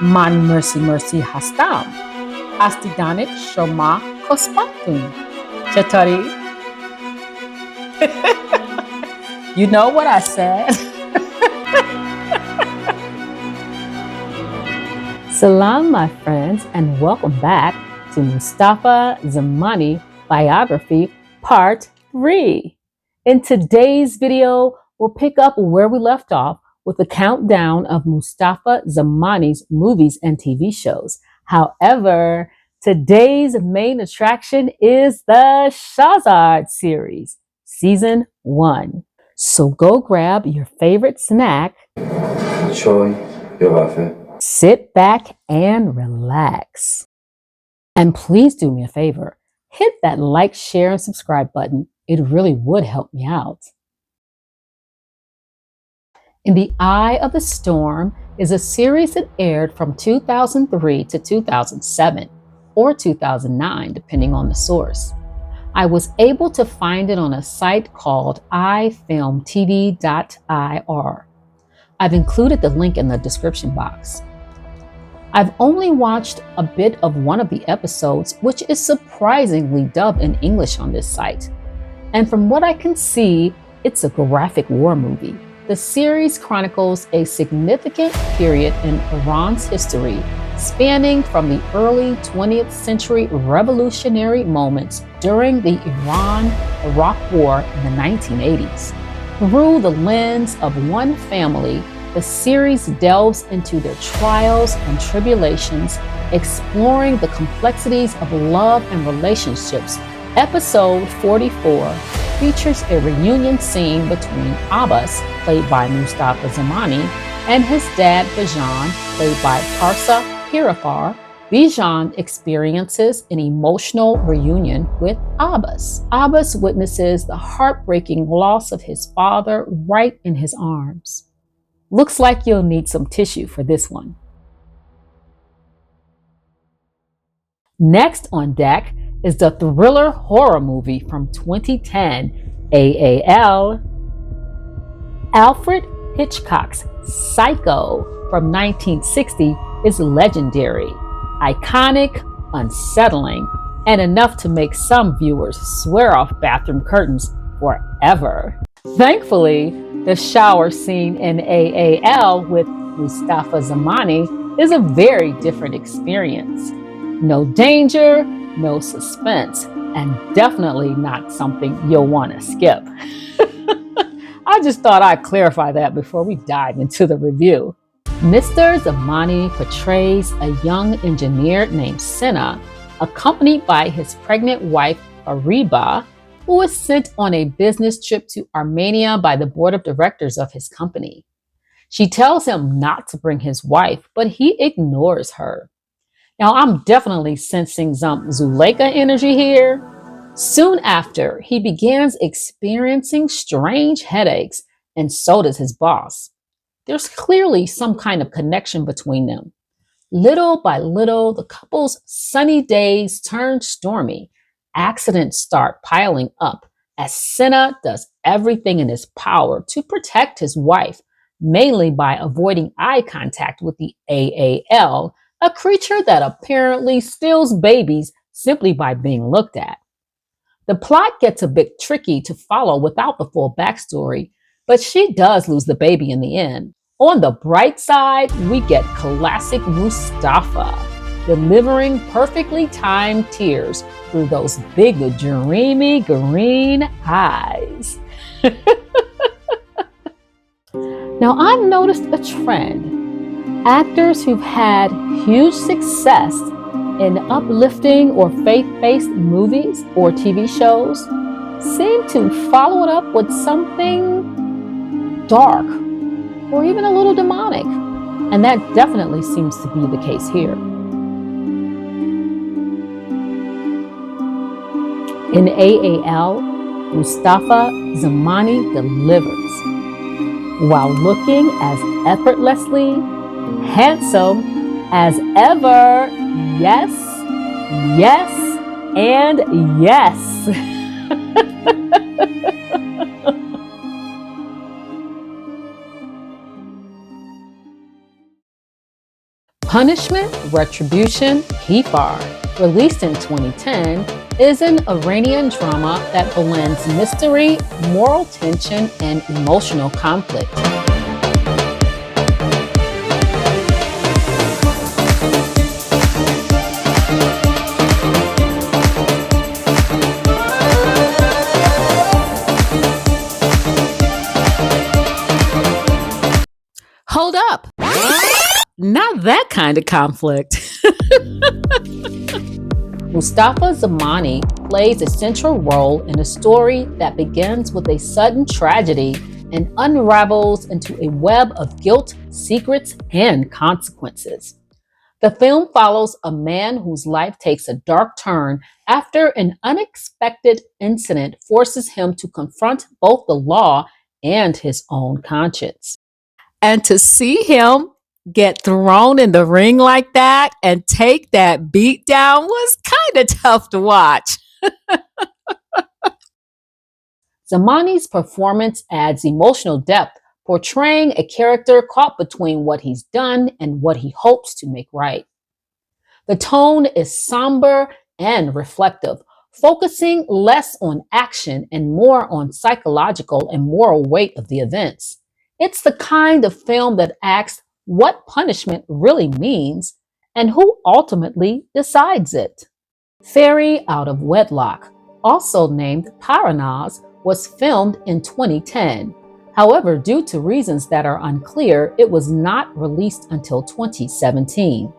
Man mercy mercy hastam. Astidanik shoma kospatun. Chatari. You know what I said? Salam, my friends, and welcome back to Mostafa Zamani Biography Part 3. In today's video, we'll pick up where we left off with a countdown of Mostafa Zamani's movies and TV shows. However, today's main attraction is the Shahrzad series, Season 1. So go grab your favorite snack, چای یا قهوه. sit back and relax. And please do me a favor, hit that like, share, and subscribe button. It really would help me out. In the Eye of the Storm is a series that aired from 2003 to 2007 or 2009, depending on the source. I was able to find it on a site called ifilmtv.ir. I've included the link in the description box. I've only watched a bit of one of the episodes, which is surprisingly dubbed in English on this site. And from what I can see, it's a graphic war movie. The series chronicles a significant period in Iran's history, spanning from the early 20th century revolutionary moments during the Iran-Iraq War in the 1980s. Through the lens of one family, the series delves into their trials and tribulations, exploring the complexities of love and relationships. Episode 44 features a reunion scene between Abbas, played by Mostafa Zamani, and his dad Bijan, played by Parsa Hirafar. Bijan experiences an emotional reunion with Abbas. Abbas witnesses the heartbreaking loss of his father right in his arms. Looks like you'll need some tissue for this one. Next on deck is the thriller horror movie from 2010, AAL. Alfred Hitchcock's Psycho from 1960 is legendary, iconic, unsettling, and enough to make some viewers swear off bathroom curtains forever. Thankfully, the shower scene in AAL with Mostafa Zamani is a very different experience. No danger, no suspense, and definitely not something you'll want to skip. I just thought I'd clarify that before we dive into the review. Mr. Zamani portrays a young engineer named Sina, accompanied by his pregnant wife, Ariba, who was sent on a business trip to Armenia by the board of directors of his company. She tells him not to bring his wife, but he ignores her. Now, I'm definitely sensing some Zuleika energy here. Soon after, he begins experiencing strange headaches, and so does his boss. There's clearly some kind of connection between them. Little by little, the couple's sunny days turn stormy. Accidents start piling up as Sina does everything in his power to protect his wife, mainly by avoiding eye contact with the AAL, a creature that apparently steals babies simply by being looked at. The plot gets a bit tricky to follow without the full backstory, but she does lose the baby in the end. On the bright side, we get classic Mostafa, delivering perfectly timed tears through those big, dreamy green eyes. Now, I've noticed a trend. Actors who've had huge success in uplifting or faith-based movies or TV shows seem to follow it up with something dark or even a little demonic. And that definitely seems to be the case here. In AAL, Mostafa Zamani delivers while looking as effortlessly handsome as ever. Yes, yes, and yes. Punishment, Retribution, Kefar, released in 2010, is an Iranian drama that blends mystery, moral tension, and emotional conflict. Hold up! Not that kind of conflict. Mostafa Zamani plays a central role in a story that begins with a sudden tragedy and unravels into a web of guilt, secrets, and consequences. The film follows a man whose life takes a dark turn after an unexpected incident forces him to confront both the law and his own conscience. And to see him get thrown in the ring like that and take that beat down was kind of tough to watch. Zamani's performance adds emotional depth, portraying a character caught between what he's done and what he hopes to make right. The tone is somber and reflective, focusing less on action and more on psychological and moral weight of the events. It's the kind of film that asks what punishment really means and who ultimately decides it. Fairy Out of Wedlock, also named Paranaz, was filmed in 2010. However, due to reasons that are unclear, it was not released until 2017.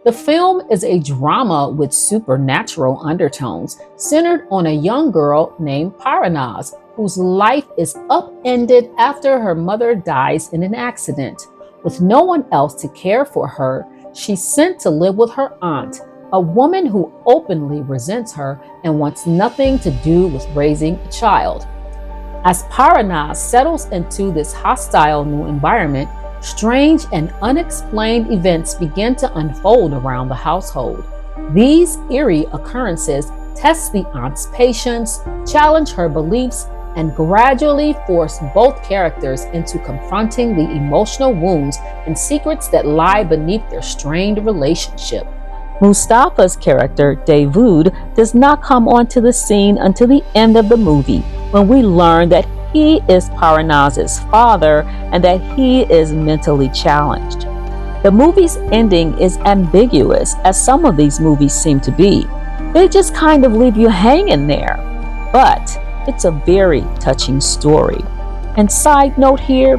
The film is a drama with supernatural undertones centered on a young girl named Paranaz, whose life is upended after her mother dies in an accident. With no one else to care for her, she's sent to live with her aunt, a woman who openly resents her and wants nothing to do with raising a child. As Paranaz settles into this hostile new environment, strange and unexplained events begin to unfold around the household. These eerie occurrences test the aunt's patience, challenge her beliefs, and gradually force both characters into confronting the emotional wounds and secrets that lie beneath their strained relationship. Mustafa's character, Dawood, does not come onto the scene until the end of the movie, when we learn that he is Paranaz's father and that he is mentally challenged. The movie's ending is ambiguous, as some of these movies seem to be. They just kind of leave you hanging there. But it's a very touching story. And side note here,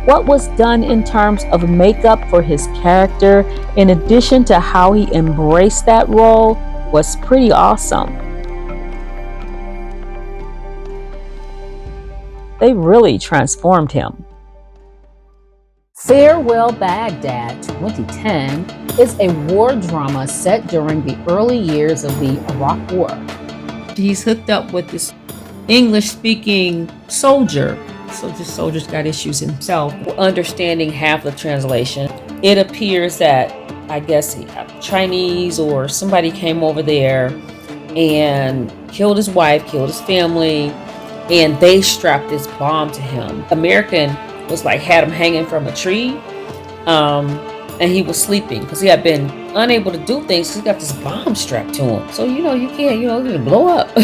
what was done in terms of makeup for his character, in addition to how he embraced that role, was pretty awesome. They really transformed him. Farewell Baghdad 2010 is a war drama set during the early years of the Iraq War. He's hooked up with this English-speaking soldier. So this soldier's got issues himself. Understanding half the translation, it appears that, I guess, Chinese or somebody came over there and killed his wife, killed his family, and they strapped this bomb to him. American was like, had him hanging from a tree, and he was sleeping because he had been unable to do things. He's got this bomb strapped to him. So, you can't, it'll blow up.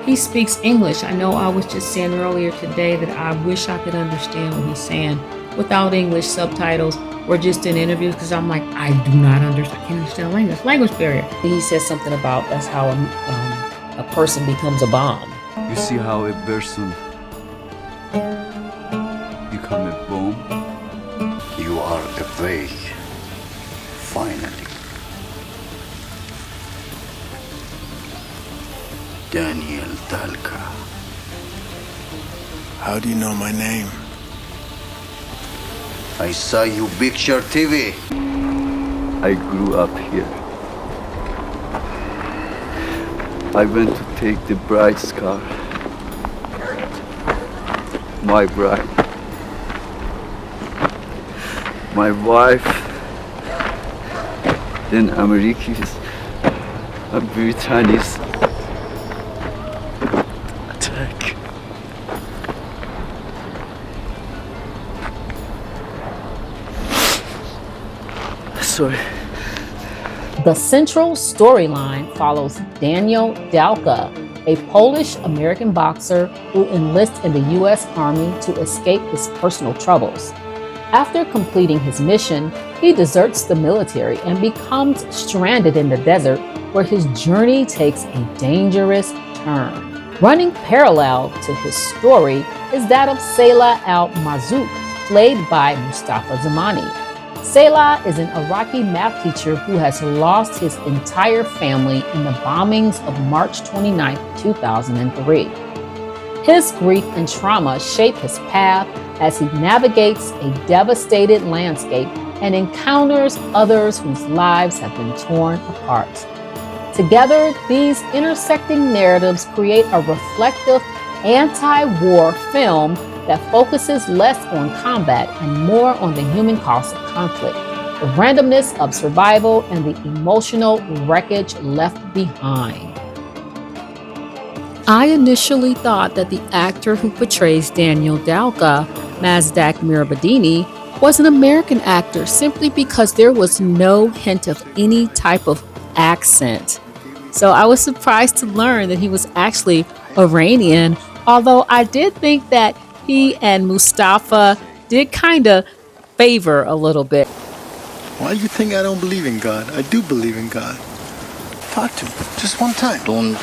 He speaks English. I know I was just saying earlier today that I wish I could understand what he's saying without English subtitles or just in interviews, because I'm like, I do not understand. I can't understand language barrier. He says something about that's how a person becomes a bomb. You see how a person become a bomb? You are awake, finally. Daniel Dalka. How do you know my name? I saw you picture TV. I grew up here. I went to take the bride's car. My bride. My wife. then Americans and Britannians attack. Sorry. The central storyline follows Daniel Dalka, a Polish-American boxer who enlists in the U.S. Army to escape his personal troubles. After completing his mission, he deserts the military and becomes stranded in the desert, where his journey takes a dangerous turn. Running parallel to his story is that of Salah al-Marzouk, played by Mostafa Zamani. Salah is an Iraqi math teacher who has lost his entire family in the bombings of March 29, 2003. His grief and trauma shape his path as he navigates a devastated landscape and encounters others whose lives have been torn apart. Together, these intersecting narratives create a reflective anti-war film that focuses less on combat and more on the human cost of conflict, the randomness of survival, and the emotional wreckage left behind. I initially thought that the actor who portrays Daniel Dalka, Mazdak Mirabadini, was an American actor simply because there was no hint of any type of accent. So I was surprised to learn that he was actually Iranian, although I did think that he and Mustafa did kind of favor a little bit. Why do you think I don't believe in God? I do believe in God. Talk to me, just one time. Don't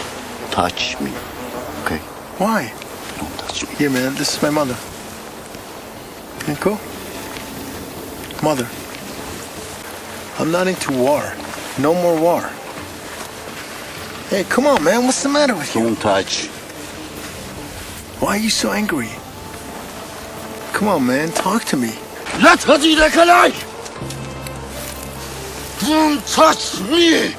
touch me, okay? Why? Don't touch me. Here, man, this is my mother. Okay, cool? Mother, I'm not into war. No more war. Hey, come on, man, what's the matter with you? Don't touch. Why are you so angry? Come on, man, talk to me. لا تهديدك علي. Don't touch me.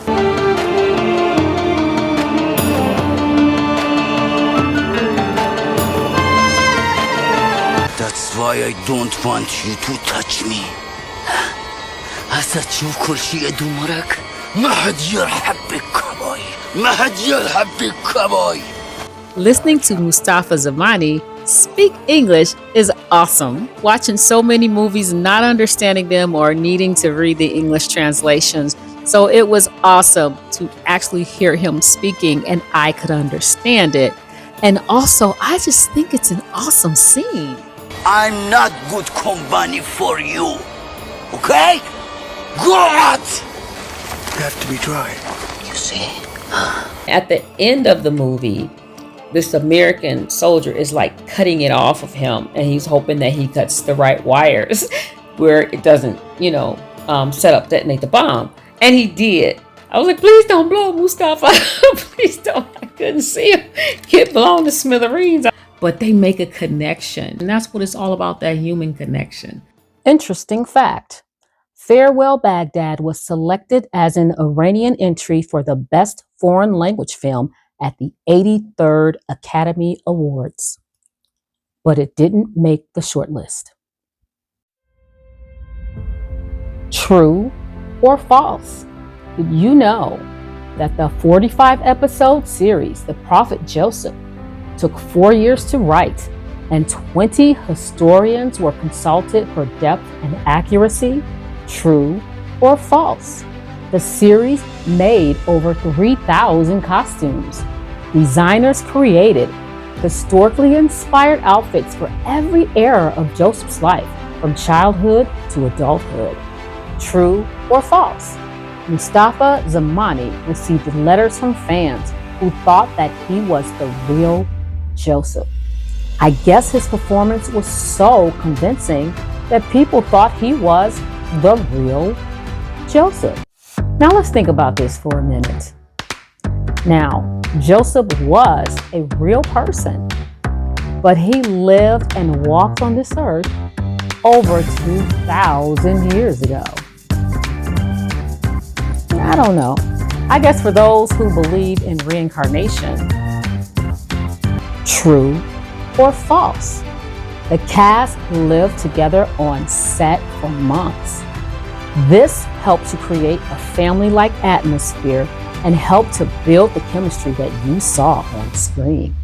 That's why I don't want you to touch me. هسه تشوف كل شيء يدمرك. ما حد يرحب بك كابوي. ما حد يرحب بك كابوي. Listening to Mostafa Zamani speak English is awesome. Watching so many movies and not understanding them or needing to read the English translations. So it was awesome to actually hear him speaking and I could understand it. And also, I just think it's an awesome scene. I'm not good company for you. Okay? Go out! You have to be dry. You see? At the end of the movie, this American soldier is like cutting it off of him, and he's hoping that he cuts the right wires where it doesn't, detonate the bomb. And he did. I was like, please don't blow Mustafa. Please don't. I couldn't see him get blown to smithereens. But they make a connection, and that's what it's all about, that human connection. Interesting fact. Farewell Baghdad was selected as an Iranian entry for the Best Foreign Language Film at the 83rd Academy Awards, but it didn't make the shortlist. True or false? Did you know that the 45-episode series, The Prophet Joseph, took 4 years to write, and 20 historians were consulted for depth and accuracy? True or false? The series made over 3,000 costumes. Designers created historically inspired outfits for every era of Joseph's life, from childhood to adulthood. True or false? Mostafa Zamani received letters from fans who thought that he was the real Joseph. I guess his performance was so convincing that people thought he was the real Joseph. Now let's think about this for a minute. Now, Joseph was a real person, but he lived and walked on this earth over 2,000 years ago. I don't know. I guess for those who believe in reincarnation, true or false? The cast lived together on set for months. This helped to create a family-like atmosphere and helped to build the chemistry that you saw on screen.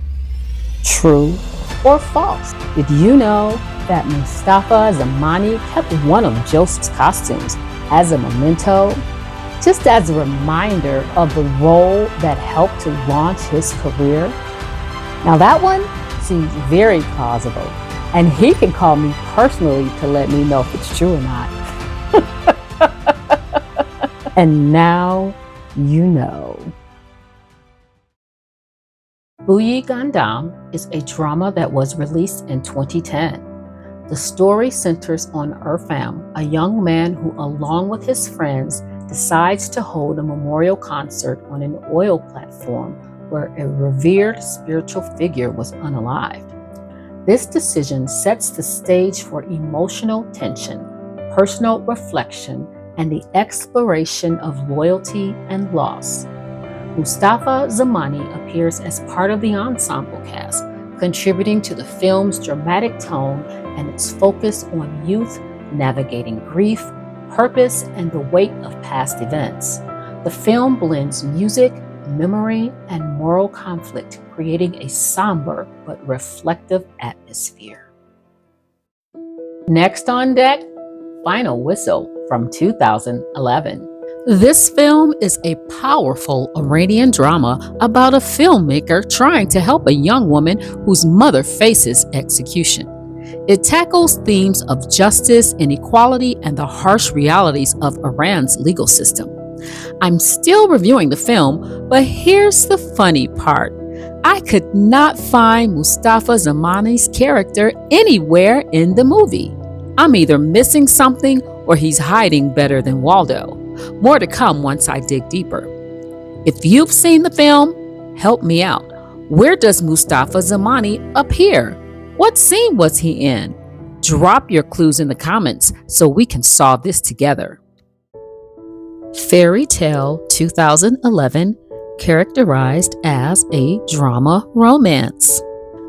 True or false? Did you know that Mostafa Zamani kept one of Joseph's costumes as a memento, just as a reminder of the role that helped to launch his career? Now that one seems very plausible, and he can call me personally to let me know if it's true or not. And now you know. Buyi Gandam is a drama that was released in 2010. The story centers on Irfan, a young man who, along with his friends, decides to hold a memorial concert on an oil platform where a revered spiritual figure was unalived. This decision sets the stage for emotional tension, personal reflection, and the exploration of loyalty and loss. Mostafa Zamani appears as part of the ensemble cast, contributing to the film's dramatic tone and its focus on youth navigating grief, purpose, and the weight of past events. The film blends music, memory, and moral conflict, creating a somber but reflective atmosphere. Next on deck, Final Whistle from 2011. This film is a powerful Iranian drama about a filmmaker trying to help a young woman whose mother faces execution. It tackles themes of justice, inequality, and the harsh realities of Iran's legal system. I'm still reviewing the film, but here's the funny part. I could not find Mostafa Zamani's character anywhere in the movie. I'm either missing something or he's hiding better than Waldo. More to come once I dig deeper. If you've seen the film, help me out. Where does Mostafa Zamani appear? What scene was he in? Drop your clues in the comments so we can solve this together. Fairy Tale 2011, characterized as a drama romance.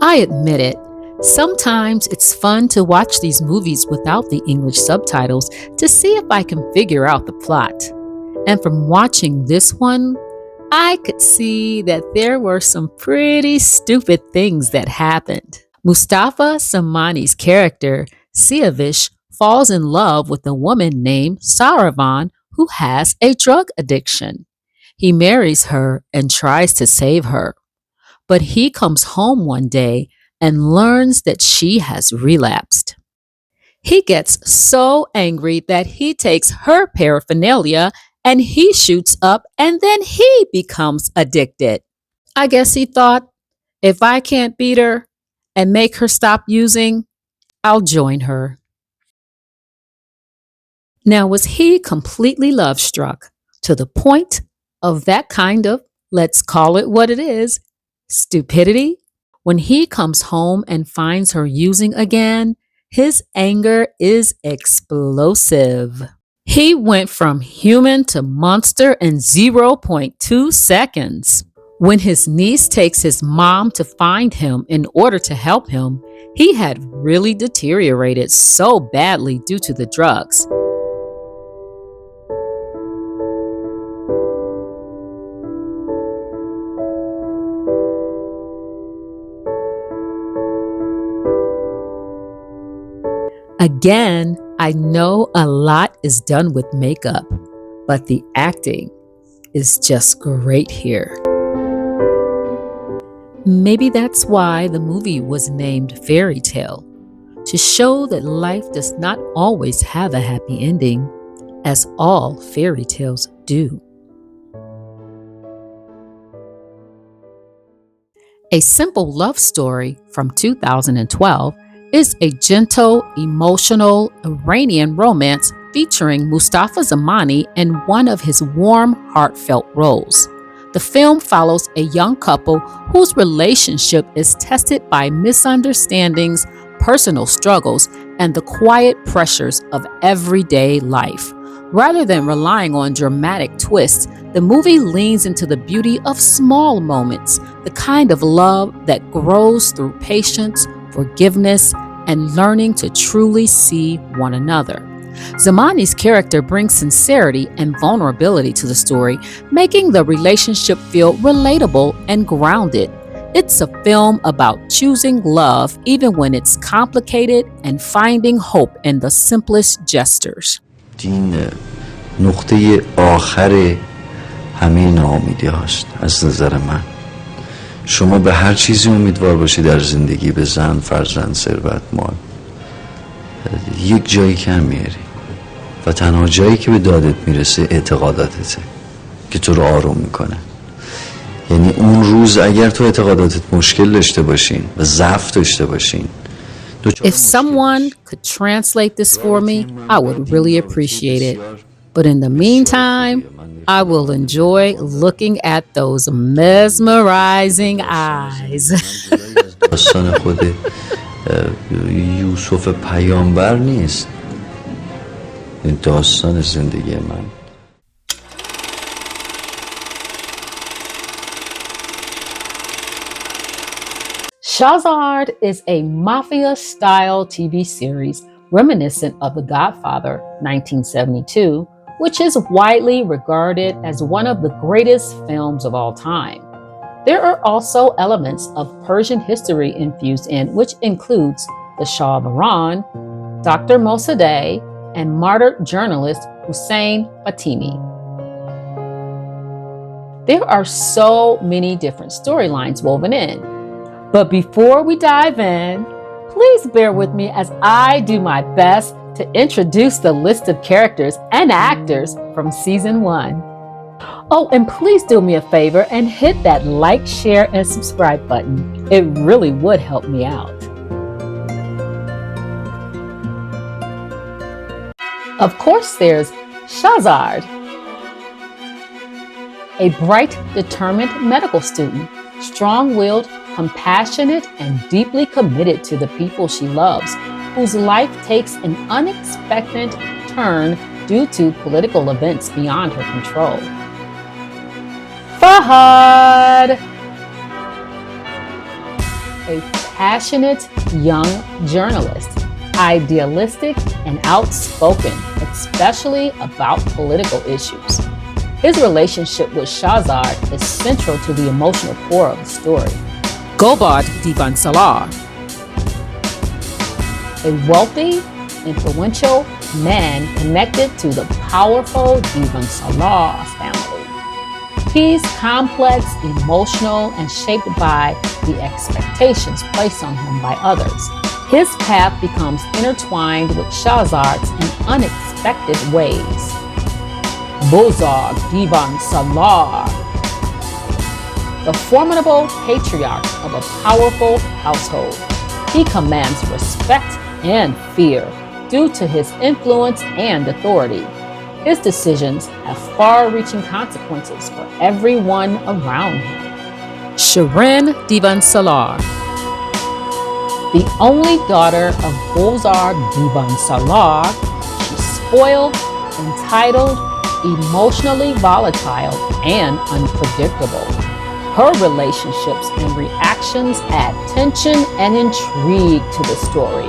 I admit it, sometimes it's fun to watch these movies without the English subtitles to see if I can figure out the plot. And from watching this one, I could see that there were some pretty stupid things that happened. Mostafa Zamani's character, Siavish, falls in love with a woman named Saravan who has a drug addiction. He marries her and tries to save her. But he comes home one day and learns that she has relapsed. He gets so angry that he takes her paraphernalia and he shoots up and then he becomes addicted. I guess he thought, if I can't beat her and make her stop using, I'll join her. Now, was he completely love-struck to the point of that kind of, let's call it what it is, stupidity? When he comes home and finds her using again, his anger is explosive. He went from human to monster in 0.2 seconds. When his niece takes his mom to find him in order to help him, he had really deteriorated so badly due to the drugs. Again, I know a lot is done with makeup, but the acting is just great here. Maybe that's why the movie was named Fairy Tale, to show that life does not always have a happy ending, as all fairy tales do. A Simple Love Story from 2012 is a gentle, emotional Iranian romance featuring Mostafa Zamani in one of his warm, heartfelt roles. The film follows a young couple whose relationship is tested by misunderstandings, personal struggles, and the quiet pressures of everyday life. Rather than relying on dramatic twists, the movie leans into the beauty of small moments, the kind of love that grows through patience, forgiveness, and learning to truly see one another. Zamani's character brings sincerity and vulnerability to the story, making the relationship feel relatable and grounded. It's a film about choosing love even when it's complicated and finding hope in the simplest gestures. این نقطه آخر همه ناامیدی هاست از نظر من. شما به هر چیزی امیدوار باشی در زندگی، به زن، فرزند، ثروت، مال، یک جایی کم میاری و تنها جایی که به دادت میرسه اعتقاداتته که تو رو آروم میکنه. یعنی اون روز اگر تو اعتقاداتت مشکل داشته باشین و ضعف داشته باشین، If someone could translate this for me, I would really appreciate it. But in the meantime, I will enjoy looking at those mesmerizing eyes. داستان خود یوسف پیامبر نیست، این داستان زندگی من. Shahrzad is a mafia-style TV series reminiscent of The Godfather 1972, which is widely regarded as one of the greatest films of all time. There are also elements of Persian history infused in, which includes the Shah of Iran, Dr. Mossadegh, and martyred journalist Hussein Fatimi. There are so many different storylines woven in. But before we dive in, please bear with me as I do my best to introduce the list of characters and actors from season 1. Oh, and please do me a favor and hit that like, share, and subscribe button. It really would help me out. Of course, there's Shahrzad, a bright, determined medical student, strong-willed, compassionate, and deeply committed to the people she loves, whose life takes an unexpected turn due to political events beyond her control. Fahad, a passionate young journalist, idealistic and outspoken, especially about political issues. His relationship with Shahrzad is central to the emotional core of the story. Gobard Divan Salar, a wealthy, influential man connected to the powerful Divan Salar family. He's complex, emotional, and shaped by the expectations placed on him by others. His path becomes intertwined with Shahrzad's in unexpected ways. Bozorg Divan Salar, the formidable patriarch of a powerful household. He commands respect and fear due to his influence and authority. His decisions have far-reaching consequences for everyone around him. Shirin Divan Salar, the only daughter of Bozorg Divan Salar, she's spoiled, entitled, emotionally volatile, and unpredictable. Her relationships and reactions add tension and intrigue to the story.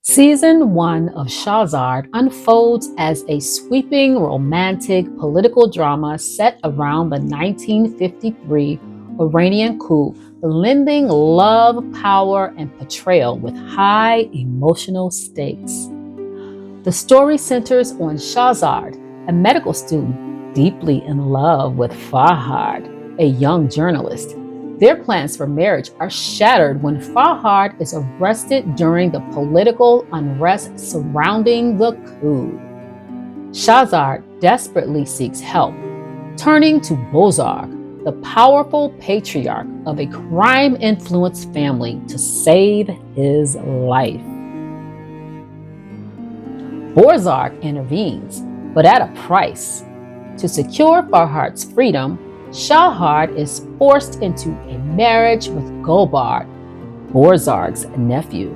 Season 1 of Shahrzad unfolds as a sweeping romantic political drama set around the 1953 Iranian coup, blending love, power, and betrayal with high emotional stakes. The story centers on Shahrzad, a medical student deeply in love with Farhad, a young journalist. Their plans for marriage are shattered when Farhad is arrested during the political unrest surrounding the coup. Shahrzad desperately seeks help, turning to Bozarg, the powerful patriarch of a crime-influenced family, to save his life. Bozarg intervenes, but at a price. To secure Farhad's freedom, Shahrzad is forced into a marriage with Gulbard, Bozarg's nephew.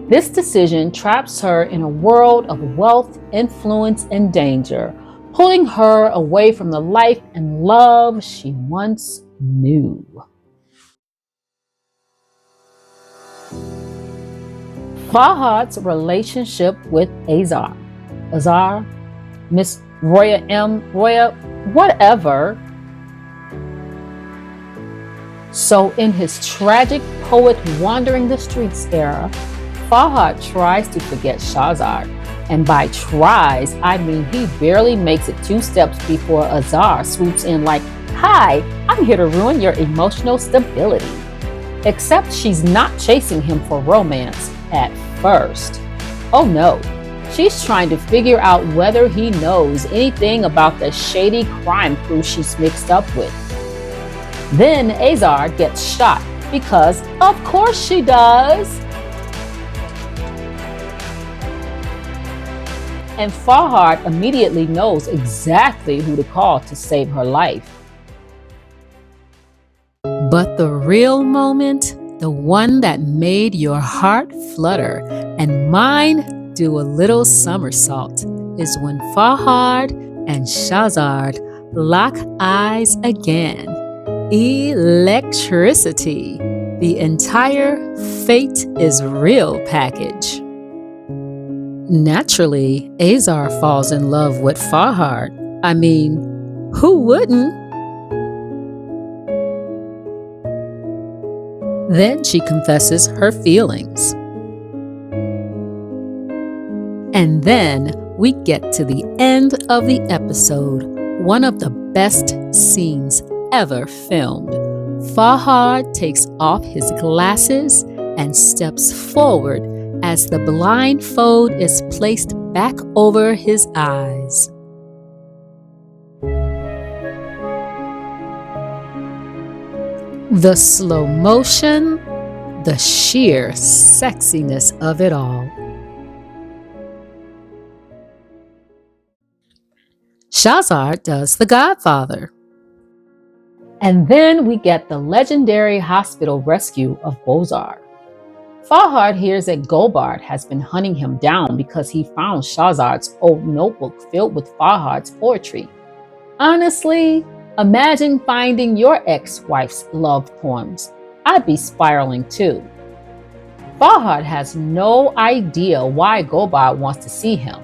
This decision traps her in a world of wealth, influence, and danger, pulling her away from the life and love she once knew. Farhad's relationship with Azar, Miss Roya M. Roya, whatever. So, in his tragic poet wandering the streets era, Farhad tries to forget Shahrzad. And by tries, I mean he barely makes it 2 steps before Azar swoops in like, "Hi, I'm here to ruin your emotional stability." Except she's not chasing him for romance at first. Oh no, she's trying to figure out whether he knows anything about the shady crime crew she's mixed up with. Then Azar gets shot because, of course she does. And Farhad immediately knows exactly who to call to save her life. But the real moment, the one that made your heart flutter and mine do a little somersault, is when Farhad and Shahrzad lock eyes again. Electricity. The entire fate is real package. Naturally, Azar falls in love with Farhad. I mean, who wouldn't? Then she confesses her feelings. And then we get to the end of the episode, one of the best scenes ever filmed. Farhad takes off his glasses and steps forward as the blindfold is placed back over his eyes. The slow motion, the sheer sexiness of it all. Shahrzad does The Godfather. And then we get the legendary hospital rescue of Bozarg. Farhad hears that Gulbard has been hunting him down because he found Shahrzad's old notebook filled with Farhad's poetry. Honestly, imagine finding your ex-wife's love poems. I'd be spiraling too. Farhad has no idea why Gulbard wants to see him.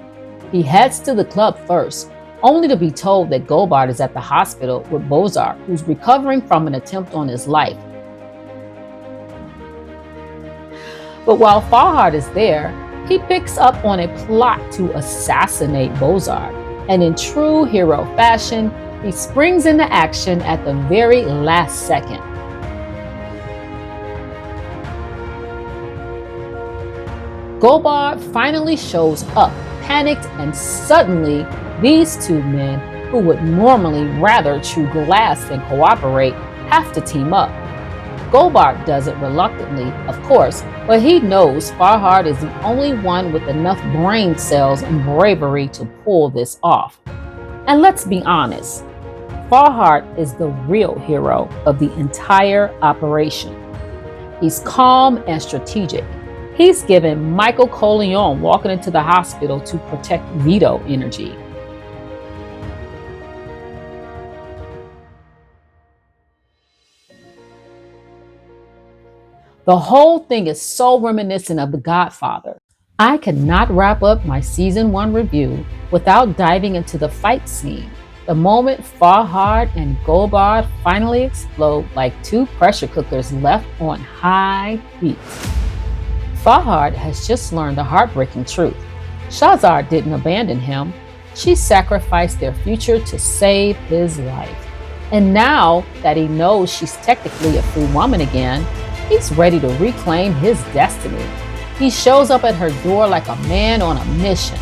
He heads to the club first, only to be told that Gulbard is at the hospital with Bozarg, who's recovering from an attempt on his life. But while Farhad is there, he picks up on a plot to assassinate Bozarg, and in true hero fashion, he springs into action at the very last second. Gulbard finally shows up, panicked, and suddenly these 2 men, who would normally rather chew glass than cooperate, have to team up. Gulbard does it reluctantly, of course, but he knows Farhad is the only one with enough brain cells and bravery to pull this off. And let's be honest, Farhad is the real hero of the entire operation. He's calm and strategic. He's given Michael Corleone walking into the hospital to protect Vito energy. The whole thing is so reminiscent of The Godfather. I cannot wrap up my season 1 review without diving into the fight scene. The moment Farhad and Gulbad finally explode like 2 pressure cookers left on high heat. Farhad has just learned the heartbreaking truth. Shahrzad didn't abandon him. She sacrificed their future to save his life. And now that he knows she's technically a free woman again, he's ready to reclaim his destiny. He shows up at her door like a man on a mission,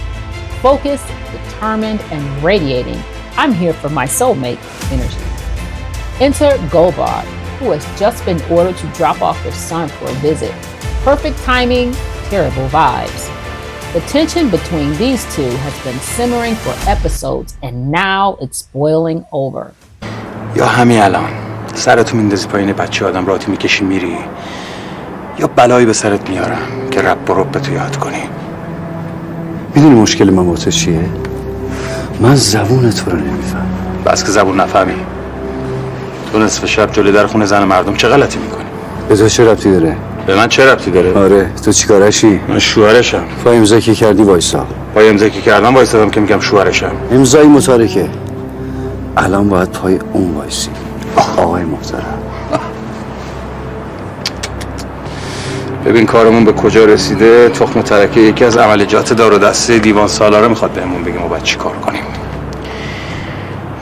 focused, determined, and radiating "I'm here for my soulmate" energy. Enter Gulbad, who has just been ordered to drop off her son for a visit. Perfect timing, terrible vibes. The tension between these two has been simmering for episodes, and now it's boiling over. یا همین الان سرتو میندازی پایین بچه آدم راتی میکشی میری، یا بلایی به سرت میارم که رب و رب تو یاد کنی. میدونی مشکل من با تو چیه؟ من زبون تو رو نمیفهم. بس که زبون نفهمی. تو نصف شب جلوی در خونه زن مردم چه غلطی میکنی؟ به تو چه ربطی داره؟ به من چه ربطی داره؟ آره، تو چیکارشی؟ من شوهرشم. پای امضا که کردی وایسا. پای امضا که کردم وایسادم که میگم شوهرشم. امضای متارکه. الان باید پای اون وایسی. آقای محترم. ببین کارمون به کجا رسیده. تخم ترکه یکی از عملیات دار و دسته دیوان سالاره میخواد بهمون بگه ما باید چی کار کنیم.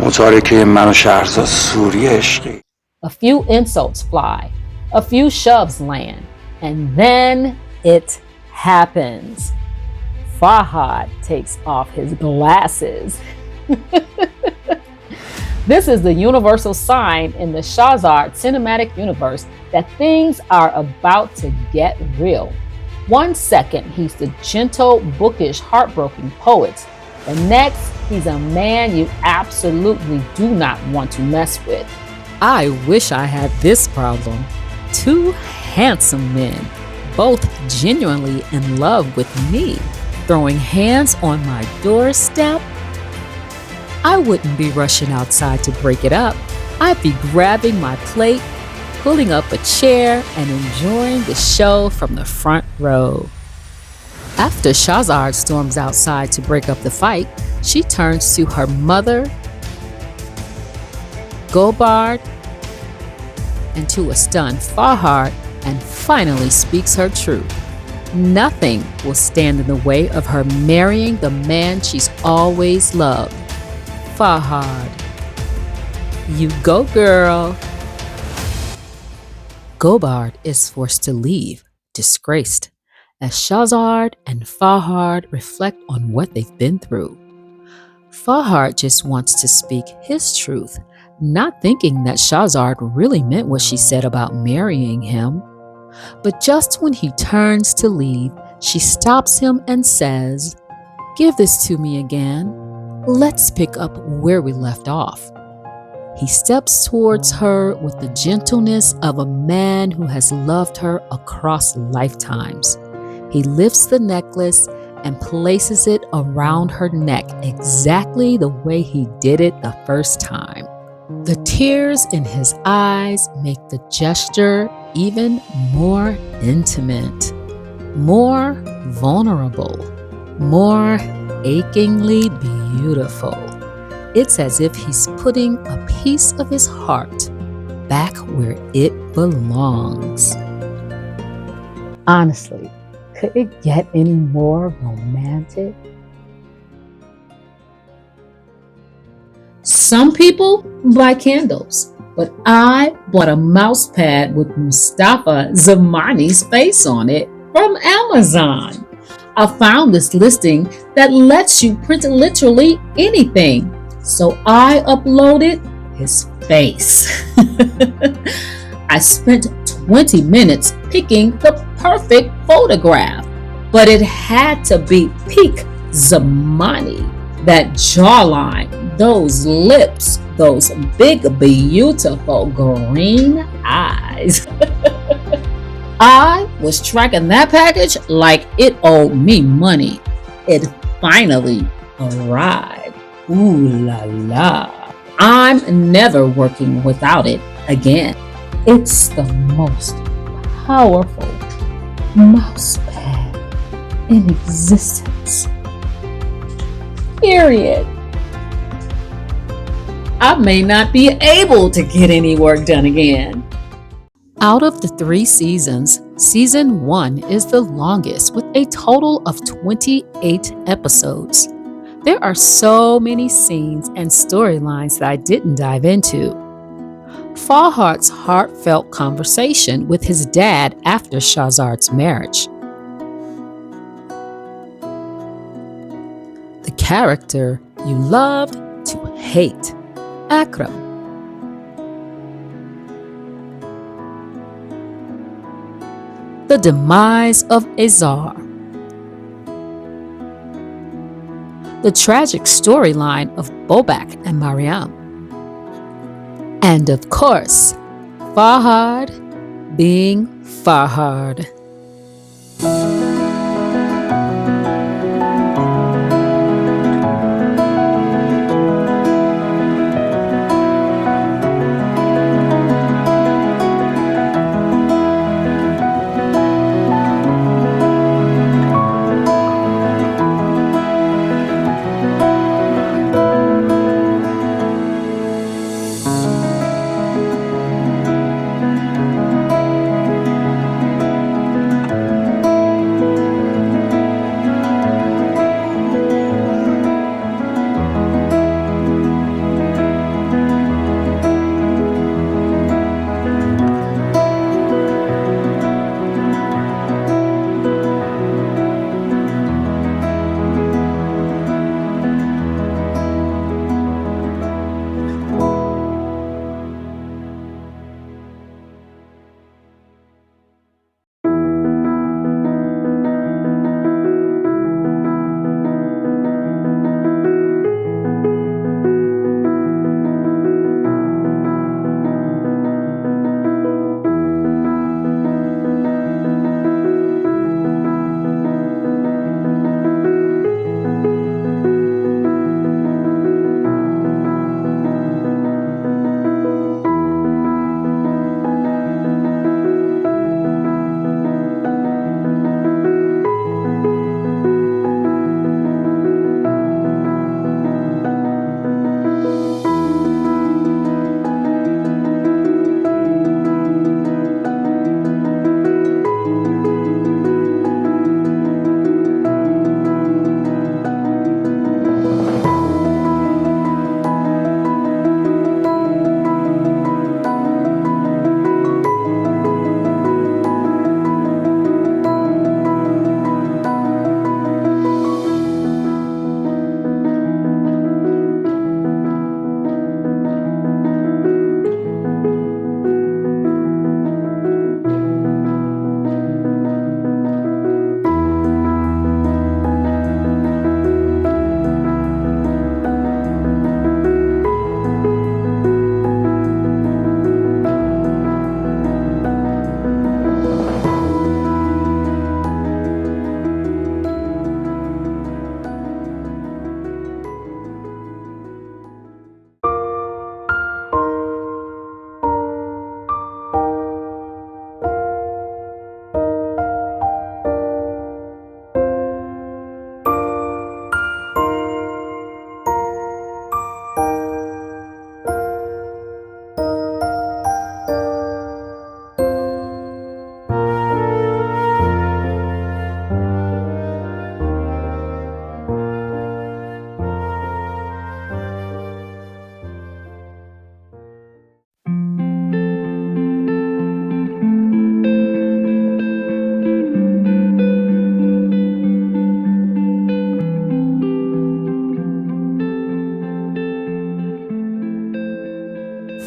متارکه من و شهرزاد سوری عشقی. A few insults fly, a few shoves land, and then it happens. Farhad takes off his glasses. This is the universal sign in the Shahrzad cinematic universe that things are about to get real. 1 second, he's the gentle, bookish, heartbroken poet. The next, he's a man you absolutely do not want to mess with. I wish I had this problem. 2 handsome men, both genuinely in love with me, throwing hands on my doorstep. I wouldn't be rushing outside to break it up. I'd be grabbing my plate, pulling up a chair, and enjoying the show from the front row. After Shahrzad storms outside to break up the fight, she turns to her mother, Gulbad, and to a stunned Farhad, and finally speaks her truth. Nothing will stand in the way of her marrying the man she's always loved. Farhad, you go, girl. Gulbad is forced to leave, disgraced, as Shahrzad and Farhad reflect on what they've been through. Farhad just wants to speak his truth, not thinking that Shahrzad really meant what she said about marrying him. But just when he turns to leave, she stops him and says, "Give this to me again. Let's pick up where we left off." He steps towards her with the gentleness of a man who has loved her across lifetimes. He lifts the necklace and places it around her neck exactly the way he did it the first time. The tears in his eyes make the gesture even more intimate, more vulnerable, more achingly beautiful. It's as if he's putting a piece of his heart back where it belongs. Honestly, could it get any more romantic? Some people buy candles, but I bought a mouse pad with Mostafa Zamani's face on it from Amazon. I found this listing that lets you print literally anything, so I uploaded his face. I spent 20 minutes picking the perfect photograph, but it had to be peak Zamani. That jawline, those lips, those big, beautiful green eyes. I was tracking that package like it owed me money. It finally arrived. Ooh la la. I'm never working without it again. It's the most powerful mouse pad in existence. Period. I may not be able to get any work done again. Out of the 3 seasons, season 1 is the longest with a total of 28 episodes. There are so many scenes and storylines that I didn't dive into. Farhad's heartfelt conversation with his dad after Shahrzad's marriage. The character you loved to hate, Akram. The demise of Azar. The tragic storyline of Bobak and Mariam. And of course, Farhad being Farhad.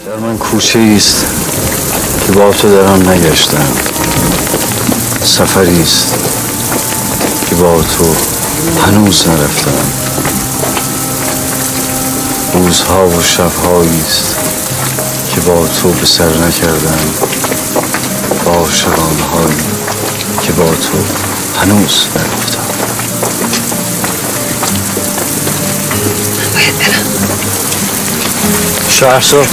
در من کوچه ایست که با تو در آن نگشتم، سفری است که با تو هنوز نرفتم، روزها و شبهایی است که با تو به سر نکردم، با عاشقانه‌هایی که با تو هنوز نرفتم. باید برم. شهرزاد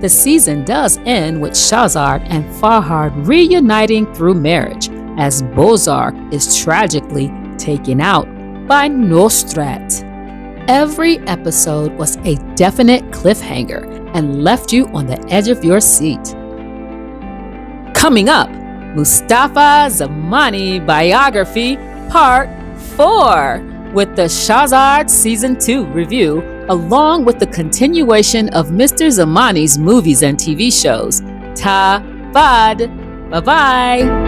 The season does end with Shahrzad and Farhad reuniting through marriage, as Bozark is tragically taken out by Nostrat. Every episode was a definite cliffhanger and left you on the edge of your seat. Coming up, Mostafa Zamani Biography Part 4 with the Shahrzad Season 2 review, along with the continuation of Mr. Zamani's movies and TV shows. Ta bad. Bye-bye.